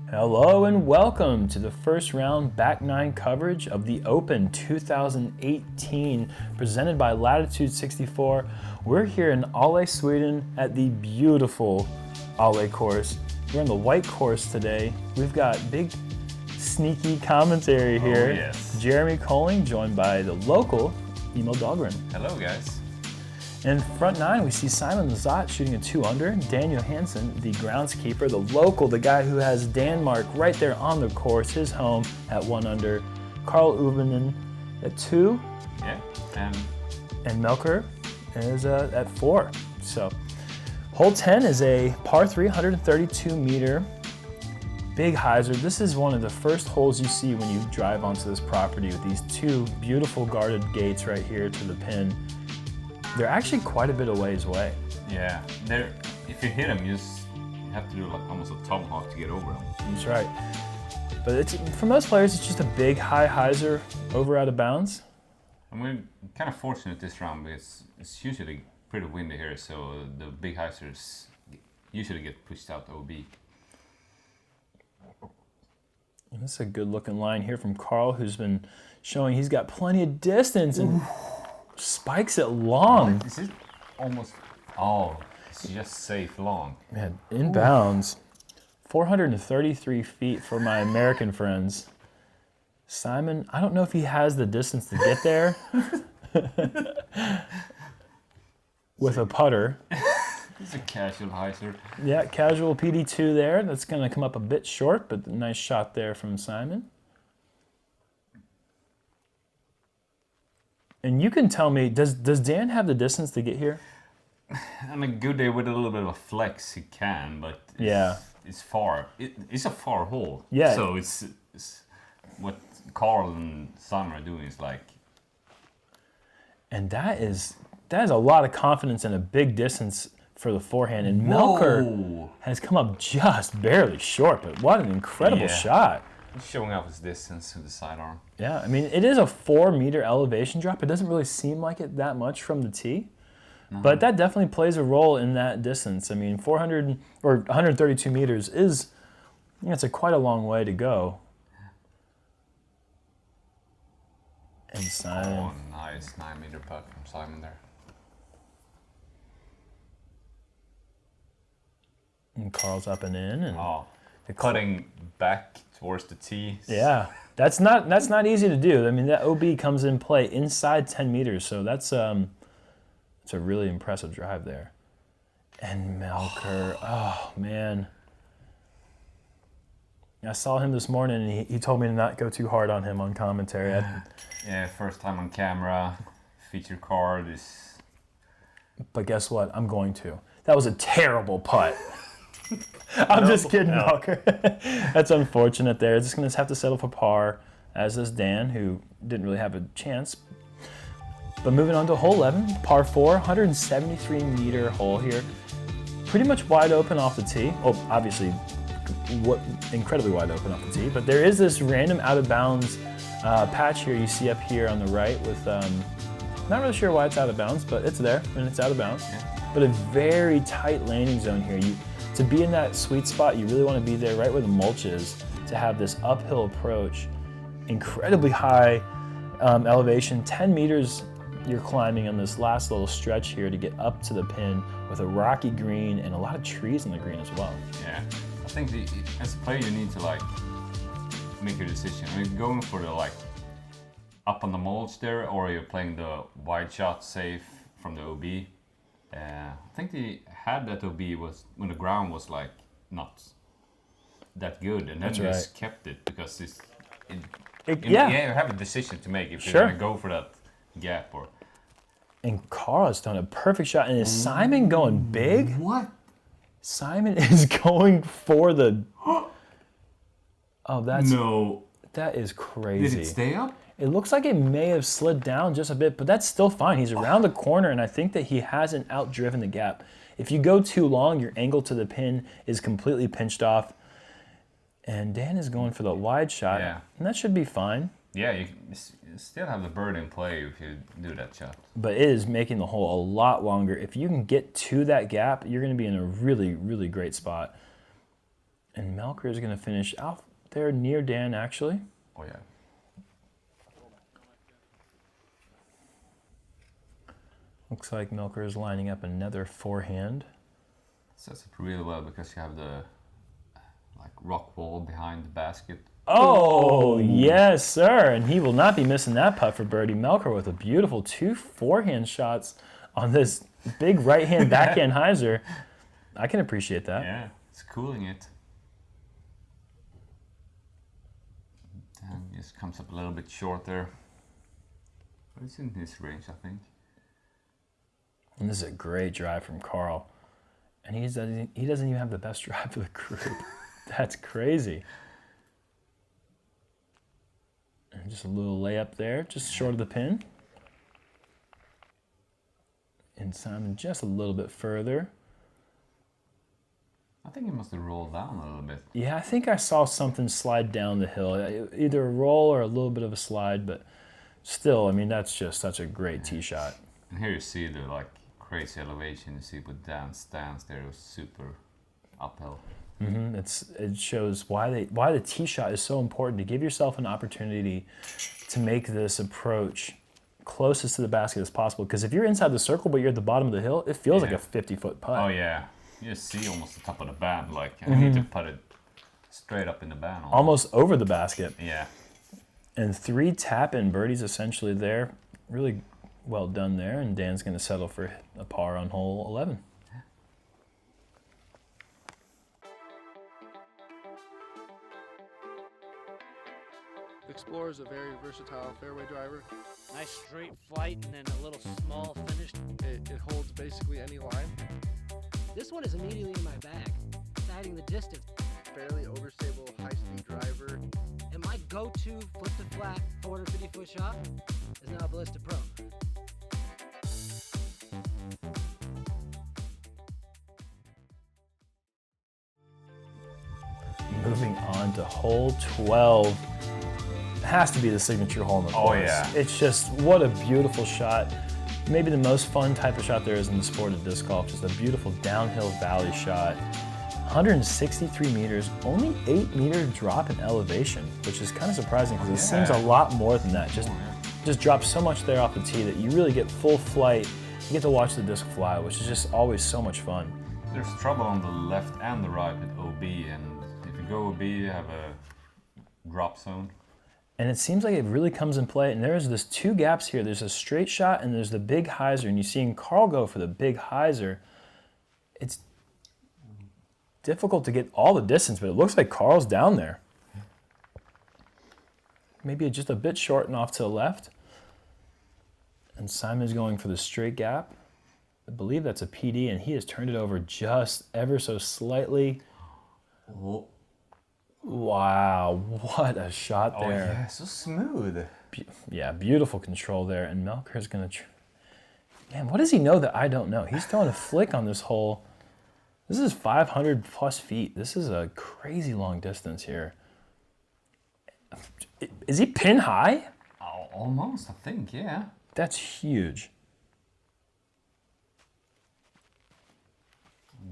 Hello and welcome to the first round back nine coverage of the Open 2018 presented by Latitude 64. We're here in Ale, Sweden at the beautiful Ale course. We're on the white course today. We've got big sneaky commentary here. Oh, yes. Jeremy Colling joined by the local Emil Dahlgren. Hello, guys. In front nine, we see Simon Lizotte shooting a 2-under. Dan Johansson, the groundskeeper, the local, the guy who has Denmark right there on the course, his home at 1-under. Carl Ulvinen at 2. Yeah, And Melker is at 4. So, hole 10 is a par 3, 132-meter big hyzer. This is one of the first holes you see when you drive onto this property with these two beautiful guarded gates right here to the pin. They're actually quite a bit of ways away. yeah. If you hit them, you have to do like almost a tomahawk to get over them. That's right. But for most players, it's just a big high hyzer over out of bounds. And we're kind of fortunate this round because it's usually pretty windy here, so the big hyzers usually get pushed out OB. And this is a good looking line here from Carl, who's been showing he's got plenty of distance and spikes it long. Is it almost? Oh, it's just safe long. Man, inbounds. 433 feet for my American friends. Simon, I don't know if he has the distance to get there with a putter. It's a casual hyzer. Yeah, casual PD2 there. That's going to come up a bit short, but a nice shot there from Simon. And you can tell me, does Dan have the distance to get here? On a good day with a little bit of a flex, he can, but it's far. It's a far hole. Yeah. So it's what Carl and Simon are doing is like. And that is a lot of confidence and a big distance for the forehand. And Melker has come up just barely short, but what an incredible shot. He's showing off his distance with the sidearm. Yeah, I mean, it is a 4-meter elevation drop. It doesn't really seem like it that much from the tee, but that definitely plays a role in that distance. I mean, 400 or 132 meters is, it's quite a long way to go. And Simon. Oh, nice 9-meter putt from Simon there. And Carl's up and in, and Cutting back towards the tee. Yeah, that's not easy to do. I mean, that OB comes in play inside 10 meters, so that's a really impressive drive there. And Melker, oh man, I saw him this morning, and he told me to not go too hard on him on commentary. Yeah, first time on camera, feature card is. But guess what? I'm going to. That was a terrible putt. I'm just kidding, Melker. That's unfortunate there. Just going to have to settle for par, as does Dan, who didn't really have a chance. But moving on to hole 11, par 4, 173-meter hole here. Pretty much wide open off the tee. Oh, obviously, incredibly wide open off the tee. But there is this random out-of-bounds patch here you see up here on the right with, not really sure why it's out of bounds, but it's there, and it's out of bounds. Yeah. But a very tight landing zone here. To be in that sweet spot, you really want to be there right where the mulch is to have this uphill approach. Incredibly high elevation, 10 meters you're climbing on this last little stretch here to get up to the pin with a rocky green and a lot of trees on the green as well. Yeah, I think as a player you need to like make your decision. Are you going for the like up on the mulch there, or are you playing the wide shot safe from the OB? I think they had that OB was when the ground was like not that good, and then they just kept it because you have a decision to make if you're gonna go for that gap or. And Carl's done a perfect shot, and is Simon going big? What? Simon is going for the. Oh, that is crazy. Did it stay up? It looks like it may have slid down just a bit, but that's still fine. He's around the corner, and I think that he hasn't outdriven the gap. If you go too long, your angle to the pin is completely pinched off. And Dan is going for the wide shot, and that should be fine. Yeah, you still have the bird in play if you do that shot. But it is making the hole a lot longer. If you can get to that gap, you're going to be in a really, really great spot. And Melker is going to finish out there near Dan, actually. Oh, yeah. Looks like Melker is lining up another forehand. Sets up really well because you have the rock wall behind the basket. Oh, yes, sir. And he will not be missing that putt for birdie. Melker with a beautiful 2 forehand shots on this big right-hand backhand hyzer. I can appreciate that. Yeah, it's cooling it. And just comes up a little bit short there. But it's in his range, I think. And this is a great drive from Carl. And he doesn't even have the best drive of the group. That's crazy. And just a little layup there, just short of the pin. And Simon just a little bit further. I think he must have rolled down a little bit. Yeah, I think I saw something slide down the hill. Either a roll or a little bit of a slide, but still, I mean, that's just such a great tee shot. And here you see the crazy elevation. You see with Dan's stance there, it was super uphill. Mm-hmm. It shows why the tee shot is so important, to give yourself an opportunity to make this approach closest to the basket as possible. Because if you're inside the circle but you're at the bottom of the hill, it feels like a 50-foot putt. Oh yeah, you just see almost the top of the band. I need to put it straight up in the band. Almost over the basket. Yeah. And 3 tap-in birdies essentially there. Really well done there. And Dan's going to settle for a par on hole 11. Explorer is a very versatile fairway driver. Nice straight flight and then a little small finish. It holds basically any line. This one is immediately in my bag, deciding the distance. Fairly overstable, high-speed driver. And my go-to foot-to-flat 450-foot shot is now a Ballista Pro. Moving on to hole 12. Has to be the signature hole in the course. Oh yeah. It's just, what a beautiful shot. Maybe the most fun type of shot there is in the sport of disc golf. Just a beautiful downhill valley shot. 163 meters, only 8-meter drop in elevation, which is kind of surprising because it seems a lot more than that. Just drops so much there off the tee that you really get full flight. You get to watch the disc fly, which is just always so much fun. There's trouble on the left and the right with OB, and if you go OB, you have a drop zone. And it seems like it really comes in play. And there's this 2 gaps here. There's a straight shot and there's the big hyzer. And you're seeing Carl go for the big hyzer. It's difficult to get all the distance, but it looks like Carl's down there. Maybe just a bit short and off to the left. And Simon's going for the straight gap. I believe that's a PD, and he has turned it over just ever so slightly. Oh. Wow, what a shot there. Oh yeah, so smooth. Yeah, beautiful control there. And Melker's going to... Man, what does he know that I don't know? He's throwing a flick on this hole. This is 500 plus feet. This is a crazy long distance here. Is he pin high? Oh, almost, I think, yeah. That's huge.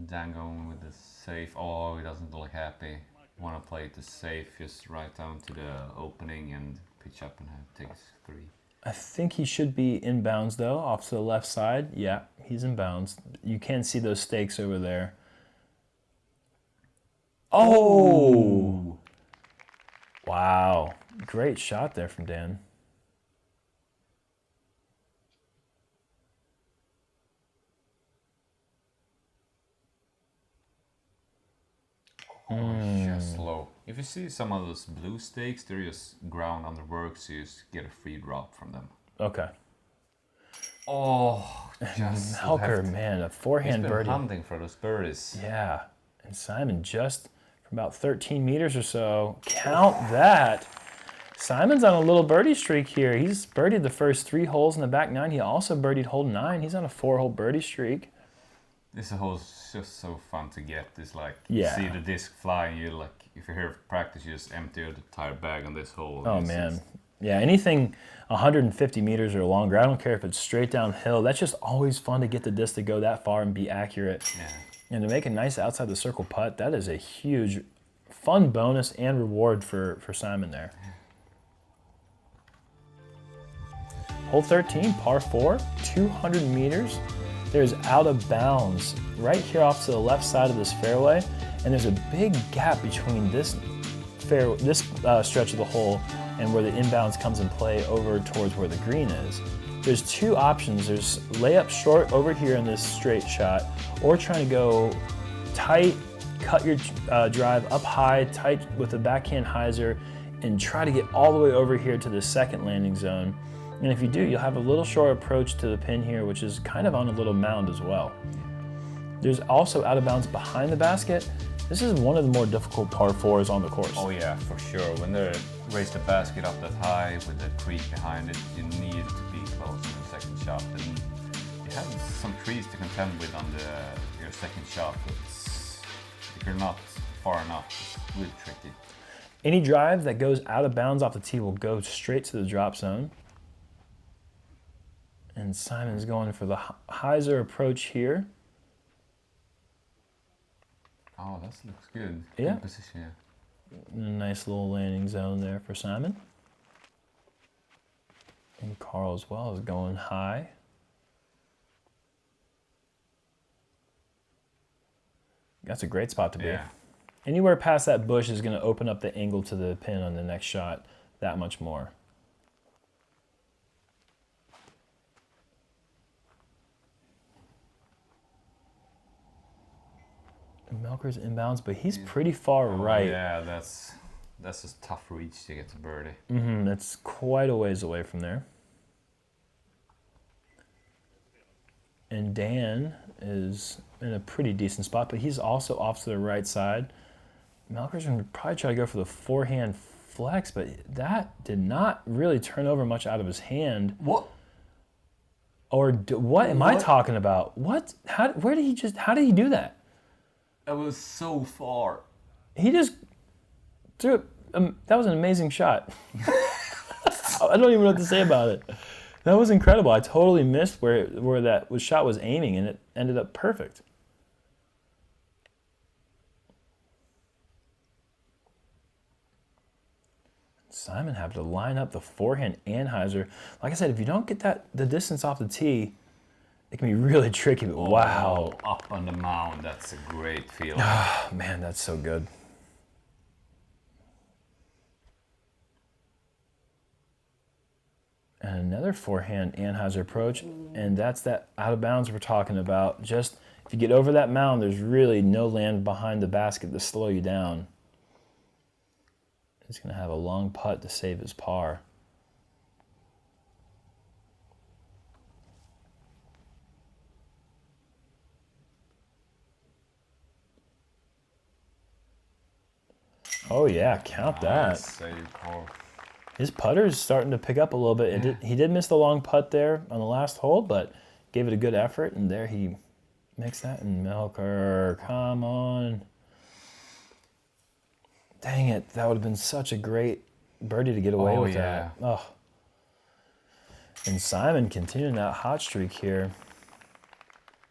Dan going with the safe. Oh, he doesn't look happy. Want to play it to safe, just right down to the opening and pitch up and take a 3. I think he should be in bounds, though, off to the left side. Yeah, he's in bounds. You can see those stakes over there. Oh! Wow. Great shot there from Dan. Just slow. If you see some of those blue stakes, they're just ground on the work, so you just get a free drop from them. Okay. Oh, just Melker, left. man, a forehand He's been birdie. hunting for those birdies. Yeah, and Simon just from about 13 meters or so. Count that. Simon's on a little birdie streak here. He's birdied the first 3 holes in the back 9. He also birdied hole 9. He's on a 4-hole birdie streak. This hole's just so fun to get. It's like, Yeah. you see the disc fly, and you if you're here for practice, you just empty the entire bag on this hole. Oh, man. Yeah, anything 150 meters or longer, I don't care if it's straight downhill. That's just always fun to get the disc to go that far and be accurate. Yeah. And to make a nice outside the circle putt, that is a huge fun bonus and reward for Simon there. Hole 13, par 4, 200 meters. There's out of bounds right here off to the left side of this fairway, and there's a big gap between this stretch of the hole and where the inbounds comes in play over towards where the green is. There's two options. There's layup short over here in this straight shot, or trying to go tight, cut your drive up high, tight with a backhand hyzer, and try to get all the way over here to the second landing zone. And if you do, you'll have a little short approach to the pin here, which is kind of on a little mound as well. There's also out of bounds behind the basket. This is one of the more difficult par 4s on the course. Oh yeah, for sure. When they raise the basket up that high with the creek behind it, you need to be close to the second shot. And you have some trees to contend with on your second shot. If you're not far enough, it's really tricky. Any drive that goes out of bounds off the tee will go straight to the drop zone. And Simon's going for the hyzer approach here. Oh, that looks good. Yeah. Good position, yeah. A nice little landing zone there for Simon. And Carl as well is going high. That's a great spot to be. Yeah. Anywhere past that bush is going to open up the angle to the pin on the next shot that much more. Melker's inbounds, but he's pretty far right. Yeah, that's a tough reach to get to birdie. That's quite a ways away from there. And Dan is in a pretty decent spot, but he's also off to the right side. Melker's going to probably try to go for the forehand flex, but that did not really turn over much out of his hand. What? Or what am I talking about? What? How did he do that? That was so far. He just threw it. That was an amazing shot. I don't even know what to say about it. That was incredible. I totally missed where that shot was aiming, and it ended up perfect. Simon had to line up the forehand and hyzer. Like I said, if you don't get the distance off the tee, it can be really tricky, but wow. Up on the mound, that's a great feeling. Man, that's so good. And another forehand anhyzer approach, and that's that out of bounds we're talking about. Just if you get over that mound, there's really no land behind the basket to slow you down. He's going to have a long putt to save his par. Oh yeah, count that. Save par. His putter is starting to pick up a little bit. Yeah. He did miss the long putt there on the last hole, but gave it a good effort, and there he makes that. And Melker, come on. Dang it, that would have been such a great birdie to get away with that. Oh. And Simon continuing that hot streak here.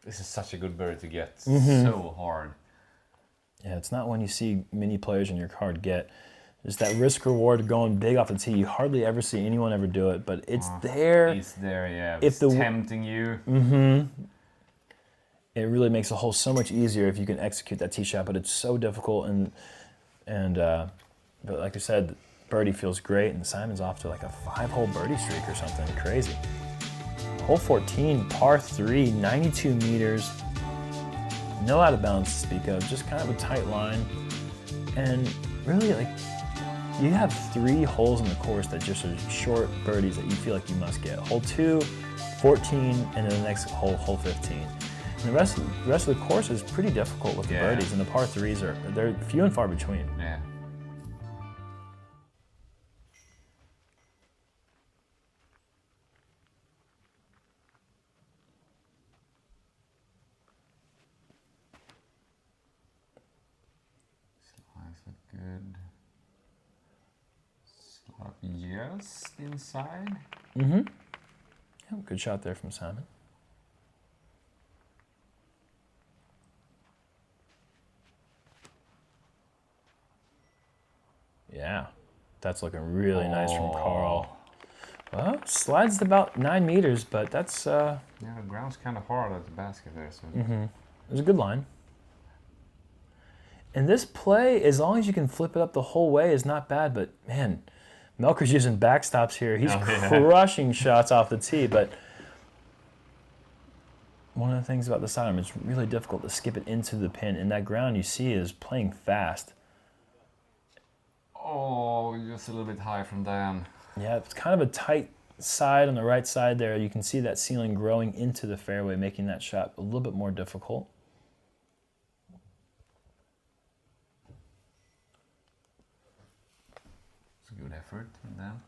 This is such a good birdie to get. So hard. Yeah, it's not one you see many players in your card get. It's that risk reward going big off the tee. You hardly ever see anyone ever do it, but it's there. It's there, yeah. If It's tempting you. It really makes the hole so much easier if you can execute that tee shot, but it's so difficult. But like I said, birdie feels great, and Simon's off to like a 5-hole birdie streak or something crazy. Hole 14, par 3, 92 meters. No out of bounds to speak of, just kind of a tight line. And really, like, you have 3 holes in the course that just are short birdies that you feel like you must get. Hole 2, 14, and then the next hole, hole 15. And the rest of the course is pretty difficult with the birdies, and the par 3s they're few and far between. Yeah. Good. Slap just inside. Yeah, good shot there from Simon. Yeah, that's looking really nice from Carl. Well, slides to about 9 meters, but that's... Yeah, the ground's kind of hard at the basket there, so... It was a good line. And this play, as long as you can flip it up the whole way, is not bad, but man, Melker's using backstops here. He's crushing shots off the tee, but one of the things about the sidearm, it's really difficult to skip it into the pin, and that ground you see is playing fast. Oh, just a little bit high from Dan. Yeah, it's kind of a tight side on the right side there. You can see that ceiling growing into the fairway, making that shot a little bit more difficult. It's a good effort from Dan.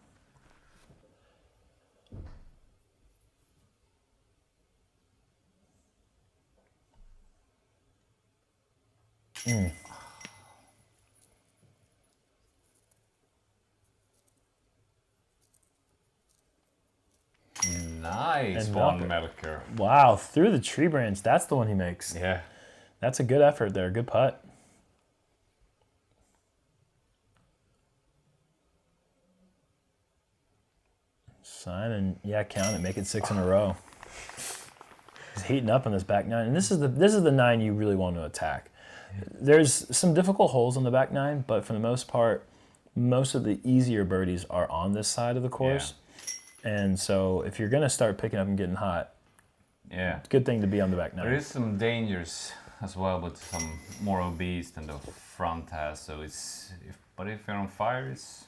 Nice one, Melker. Wow, through the tree branch. That's the one he makes. Yeah. That's a good effort there. Good putt. Simon, yeah, count it. Make it 6 in a row. He's heating up on this back nine, and this is the 9 you really want to attack. There's some difficult holes on the back 9, but for the most part, most of the easier birdies are on this side of the course. And so if you're going to start picking up and getting hot, it's a good thing to be on the back 9. There is some dangers as well, with some more OBs than the front has. So but if you're on fire, it's...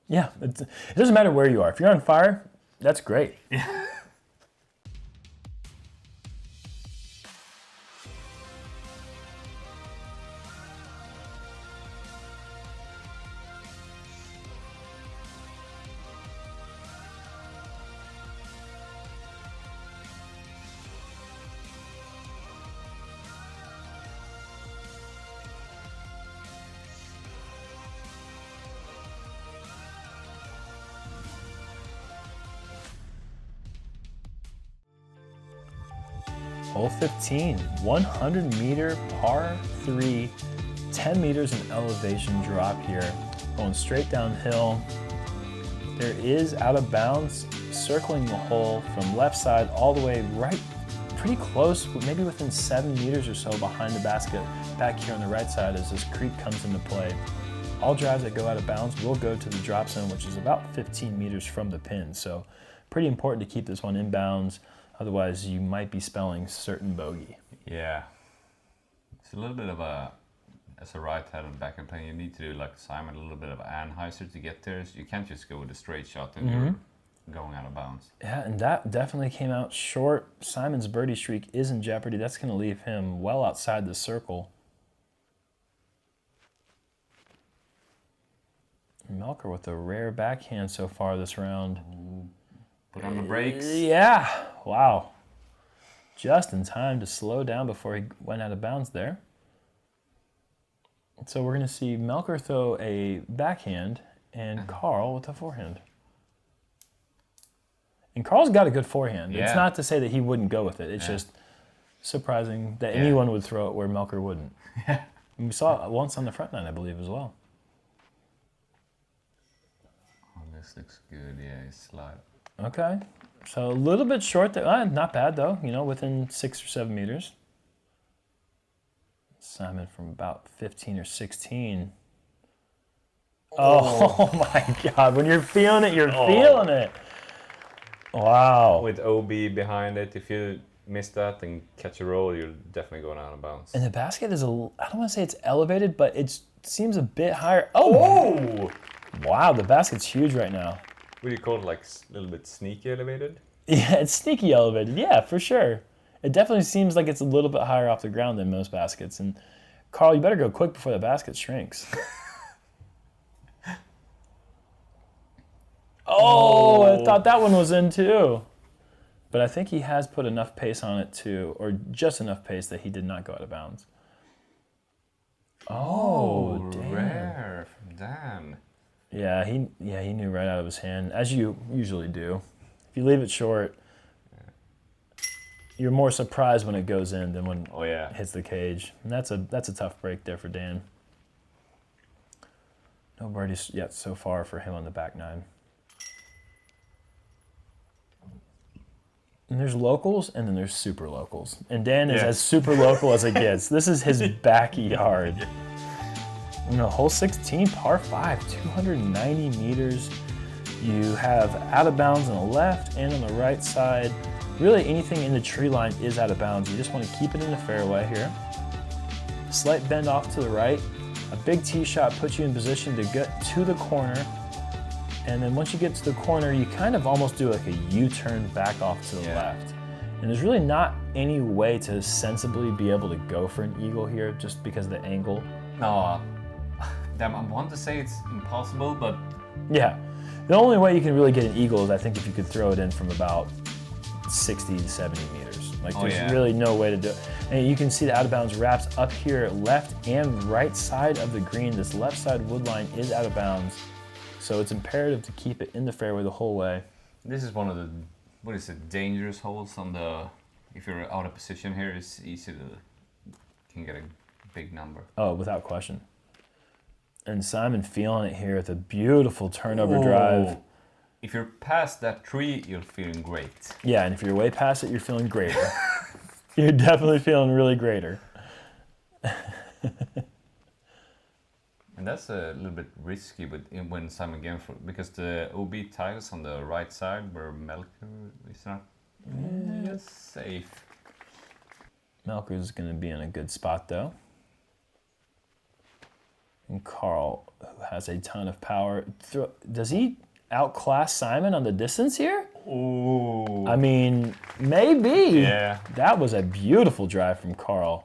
Yeah, it doesn't matter where you are. If you're on fire, that's great. Yeah. Hole 15, 100-meter par 3, 10 meters in elevation drop here, going straight downhill. There is out of bounds, circling the hole from left side all the way right, pretty close, maybe within 7 meters or so behind the basket, back here on the right side as this creek comes into play. All drives that go out of bounds will go to the drop zone, which is about 15 meters from the pin. So pretty important to keep this one in bounds. Otherwise, you might be spelling certain bogey. Yeah. It's a little bit of a, as a right-handed backhand player, you need to do like Simon, a little bit of Anheuser to get there. So you can't just go with a straight shot and you're going out of bounds. Yeah, and that definitely came out short. Simon's birdie streak is in jeopardy. That's going to leave him well outside the circle. Melker with a rare backhand so far this round. Put on the brakes. Yeah, wow. Just in time to slow down before he went out of bounds there. So we're going to see Melker throw a backhand and Carl with a forehand. And Carl's got a good forehand. Yeah. It's not to say that he wouldn't go with it. It's just surprising that anyone would throw it where Melker wouldn't. And we saw it once on the front nine, I believe, as well. Oh, this looks good. Yeah, he's slide. Okay, so a little bit short there. Not bad though, you know, within 6 or 7 meters. Simon from about 15 or 16. Oh my God, when you're feeling it, you're feeling it. Wow. With OB behind it, if you miss that and catch a roll, you're definitely going out of bounds. And the basket is I don't want to say it's elevated, but it seems a bit higher. Oh! Wow, the basket's huge right now. Would you call it like a little bit sneaky elevated? Yeah, it's sneaky elevated. Yeah, for sure. It definitely seems like it's a little bit higher off the ground than most baskets. And Carl, you better go quick before the basket shrinks. I thought that one was in too. But I think he has put enough pace on it too, or just enough pace that he did not go out of bounds. Oh, damn. Rare from Dan. Yeah, he knew right out of his hand, as you usually do. If you leave it short, you're more surprised when it goes in than when it hits the cage. And that's a tough break there for Dan. No birdies yet so far for him on the back nine. And there's locals, and then there's super locals. And Dan is as super local as it gets. This is his backyard. You know, hole 16, par 5, 290 meters. You have out of bounds on the left and on the right side. Really, anything in the tree line is out of bounds. You just want to keep it in the fairway here. Slight bend off to the right. A big tee shot puts you in position to get to the corner. And then once you get to the corner, you kind of almost do like a U-turn back off to the left. And there's really not any way to sensibly be able to go for an eagle here just because of the angle. No, damn, I want to say it's impossible, but... Yeah, the only way you can really get an eagle is I think if you could throw it in from about 60 to 70 meters. Like there's really no way to do it. And you can see the out of bounds wraps up here left and right side of the green. This left side wood line is out of bounds. So it's imperative to keep it in the fairway the whole way. This is one of the, what is it, dangerous holes on the, if you're out of position here, it's easy to, can get a big number. Oh, without question. And Simon feeling it here with a beautiful turnover drive. If you're past that tree, you're feeling great. Yeah, and if you're way past it, you're feeling greater. You're definitely feeling really greater. And that's a little bit risky, but when Simon again, because the OB tiles on the right side where Melker is not safe. Melker's going to be in a good spot though. And Carl, who has a ton of power, does he outclass Simon on the distance here? Ooh. I mean, maybe. Yeah. That was a beautiful drive from Carl.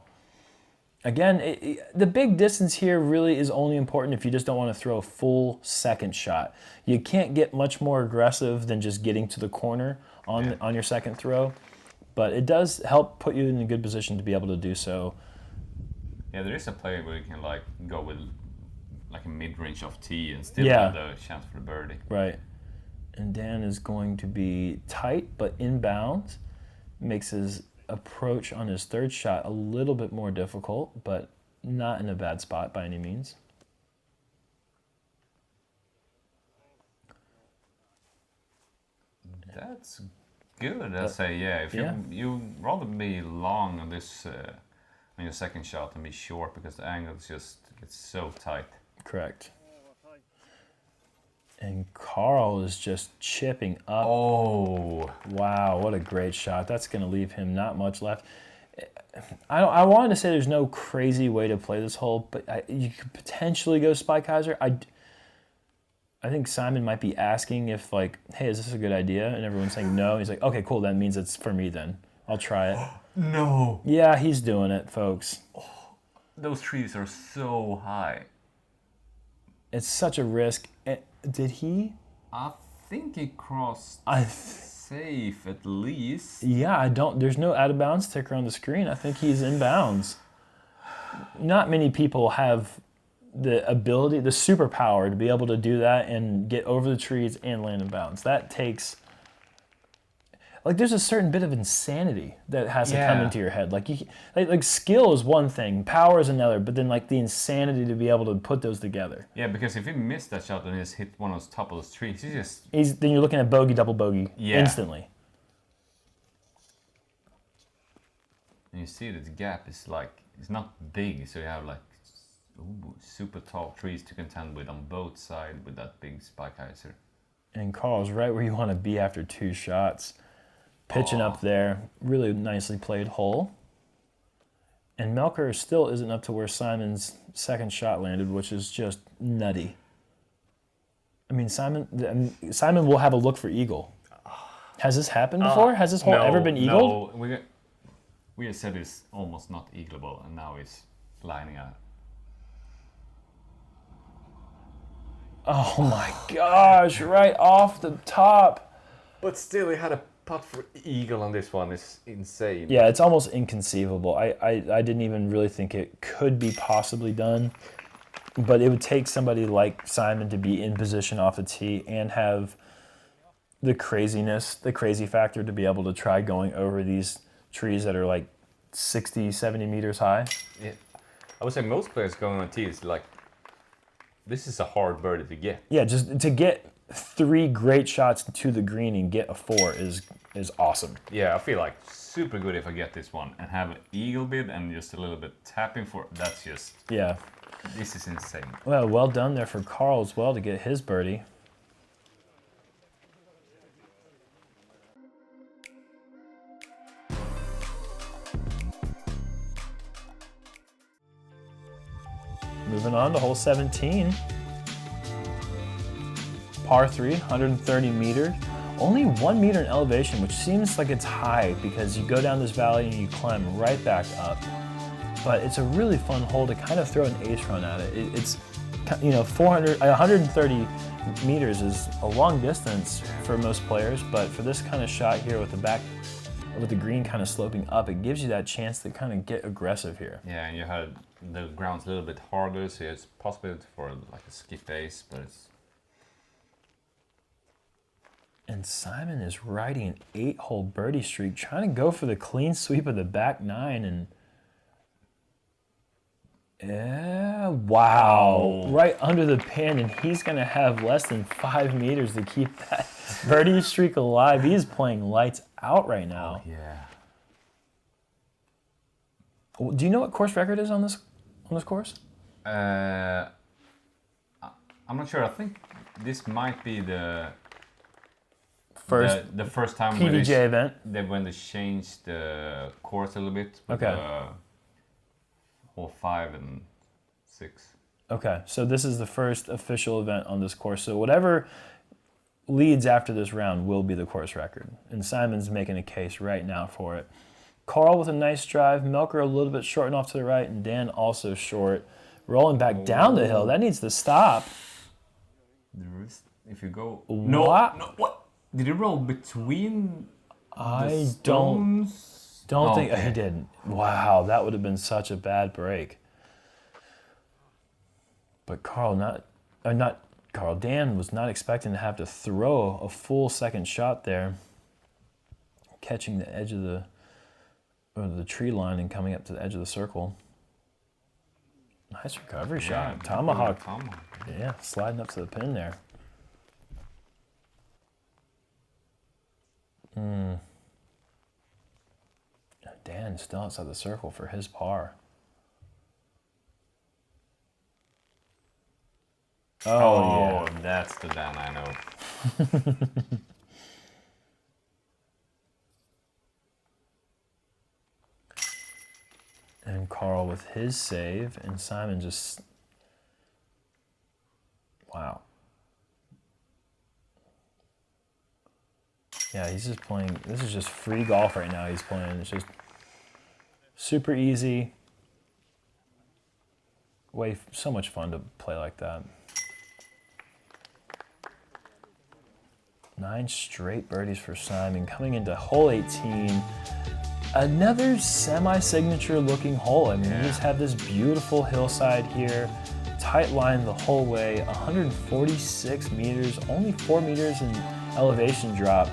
Again, the big distance here really is only important if you just don't want to throw a full second shot. You can't get much more aggressive than just getting to the corner on your second throw, but it does help put you in a good position to be able to do so. Yeah, there is a play where you can like go with like a mid-range off tee and still have the chance for the birdie. Right. And Dan is going to be tight but inbounds. Makes his approach on his third shot a little bit more difficult, but not in a bad spot by any means. That's good. I say, if you rather be long on this on your second shot than be short because the angle just gets so tight. Correct. And Carl is just chipping up. Oh. Wow, what a great shot. That's going to leave him not much left. I wanted to say there's no crazy way to play this hole, but you could potentially go Spike Heiser. I think Simon might be asking if, like, hey, is this a good idea? And everyone's saying no. He's like, okay, cool, that means it's for me then. I'll try it. No. Yeah, he's doing it, folks. Those trees are so high. It's such a risk. Did he? I think he crossed safe at least. Yeah, there's no out of bounds ticker on the screen. I think he's in bounds. Not many people have the ability, the superpower to be able to do that and get over the trees and land in bounds. That takes, like, there's a certain bit of insanity that has to come into your head. Like skill is one thing, power is another, but then like the insanity to be able to put those together. Yeah, because if he missed that shot and he just hit one of those top of those trees, then you're looking at bogey, double bogey instantly. And you see that the gap is like, it's not big, so you have like super tall trees to contend with on both sides with that big Spike Heiser. And Carl's right where you want to be after two shots. Pitching up there, really nicely played hole. And Melker still isn't up to where Simon's second shot landed, which is just nutty. I mean, Simon will have a look for eagle. Has this happened before? Has this hole ever been eagled? No, we have said it's almost not eagleable, and now it's lining up. Oh my gosh, right off the top. But still, he had a putt for eagle on this one. Is insane. Yeah, it's almost inconceivable. I didn't even really think it could be possibly done. But it would take somebody like Simon to be in position off the tee and have the craziness, the crazy factor to be able to try going over these trees that are like 60, 70 meters high. Yeah. I would say most players going on tee is like This is a hard birdie to get. Yeah, just to get 3 great shots to the green and get a 4 is awesome. Yeah, I feel like super good if I get this one and have an eagle bid and just a little bit tapping for. That's just. Yeah. This is insane. Well done there for Carl as well to get his birdie. Moving on to hole 17. Par 3, 130 meters. Only 1 meter in elevation, which seems like it's high because you go down this valley and you climb right back up. But it's a really fun hole to kind of throw an ace run at it. It's, 130 meters is a long distance for most players, but for this kind of shot here with the green kind of sloping up, it gives you that chance to kind of get aggressive here. Yeah, and you had the ground's a little bit harder, so it's possible for like a skip ace, but it's. And Simon is riding an 8-hole birdie streak, trying to go for the clean sweep of the back 9, and yeah, wow, right under the pin, and he's gonna have less than 5 meters to keep that birdie streak alive. He's playing lights out right now. Oh, yeah. Do you know what course record is on this course? I'm not sure. I think this might be the first time PDJ event. When they changed the course a little bit. Okay. Hole 5 and 6. Okay, so this is the first official event on this course. So whatever leads after this round will be the course record. And Simon's making a case right now for it. Carl with a nice drive. Melker a little bit short and off to the right. And Dan also short. Rolling back down the hill. That needs to stop. If you go... What? No, what? Did he roll between the stones? Don't think he didn't. Wow, that would have been such a bad break. But Dan was not expecting to have to throw a full second shot there, catching the edge of the tree line and coming up to the edge of the circle. Nice recovery shot. Tomahawk. Yeah, sliding up to the pin there. Dan still outside the circle for his par. Oh, yeah. That's the Dan I know. And Carl with his save, and Simon just... Wow. Yeah, he's just playing... This is just free golf right now he's playing. It's just super easy. So much fun to play like that. 9 straight birdies for Simon. Coming into hole 18. Another semi-signature looking hole. I mean, you just have this beautiful hillside here. Tight line the whole way. 146 meters. Only 4 meters in elevation drop.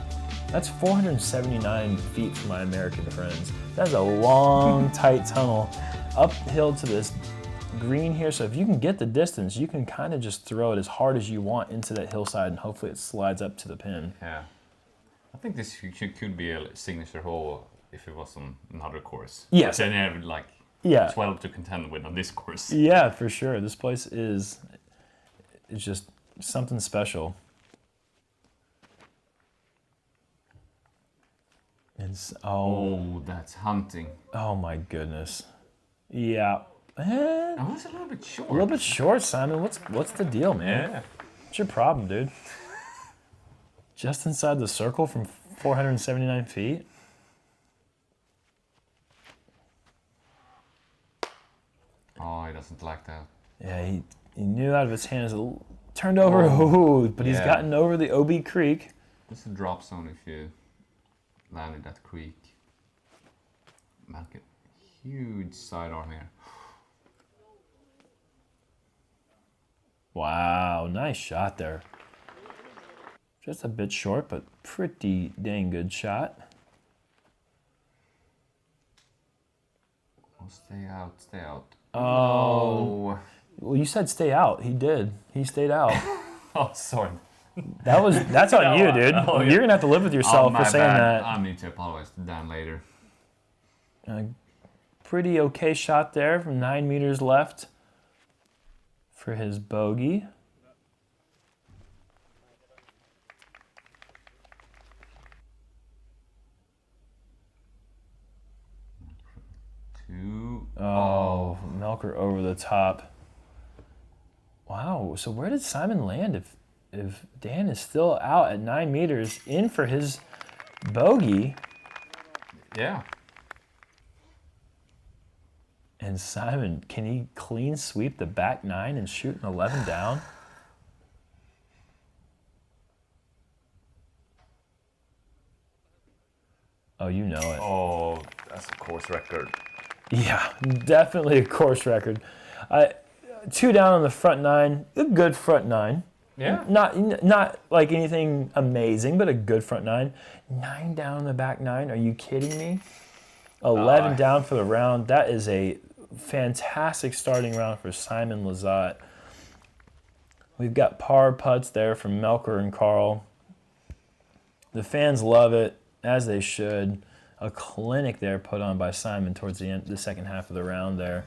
That's 479 feet for my American friends. That's a long, tight tunnel uphill to this green here. So if you can get the distance, you can kind of just throw it as hard as you want into that hillside, and hopefully it slides up to the pin. Yeah. I think this could be a signature hole if it was on another course. Yes. But then you have like 12 to contend with on this course. Yeah, for sure. This place is just something special. Oh, that's hunting. Oh my goodness. Yeah. Oh, it's a little bit short. A little bit short, Simon. What's the deal, man? Yeah. What's your problem, dude? Just inside the circle from 479 feet? Oh, he doesn't like that. Yeah, he knew out of his hands. Turned over, but he's gotten over the OB Creek. This is a drop zone if you landed that creek. Melker, huge sidearm here. Wow, nice shot there. Just a bit short, but pretty dang good shot. Oh, stay out, stay out. Oh. Well, you said stay out. He did. He stayed out. Oh, sorry. That's on you, dude. You're gonna have to live with yourself for saying that. I need to apologize to Dan later. Pretty okay shot there from 9 meters left for his bogey. Oh, Melker over the top. Wow, so where did Simon land if Dan is still out at 9 meters in for his bogey? Yeah. And Simon, can he clean sweep the back 9 and shoot an 11 down? Oh, you know it. Oh, that's a course record. Yeah, definitely a course record. 2 down on the front 9, a good front 9. Yeah. Not like anything amazing, but a good front 9. 9 down on the back 9, are you kidding me? 11 down for the round. That is a fantastic starting round for Simon Lizotte. We've got par putts there from Melker and Carl. The fans love it, as they should. A clinic there put on by Simon towards the end, the second half of the round there.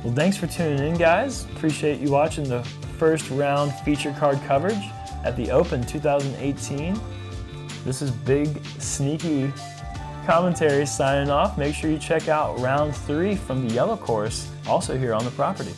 Well, thanks for tuning in, guys. Appreciate you watching the first round feature card coverage at the Open 2018. This is Big Sneaky Commentary signing off. Make sure you check out round 3 from the yellow course, also here on the property.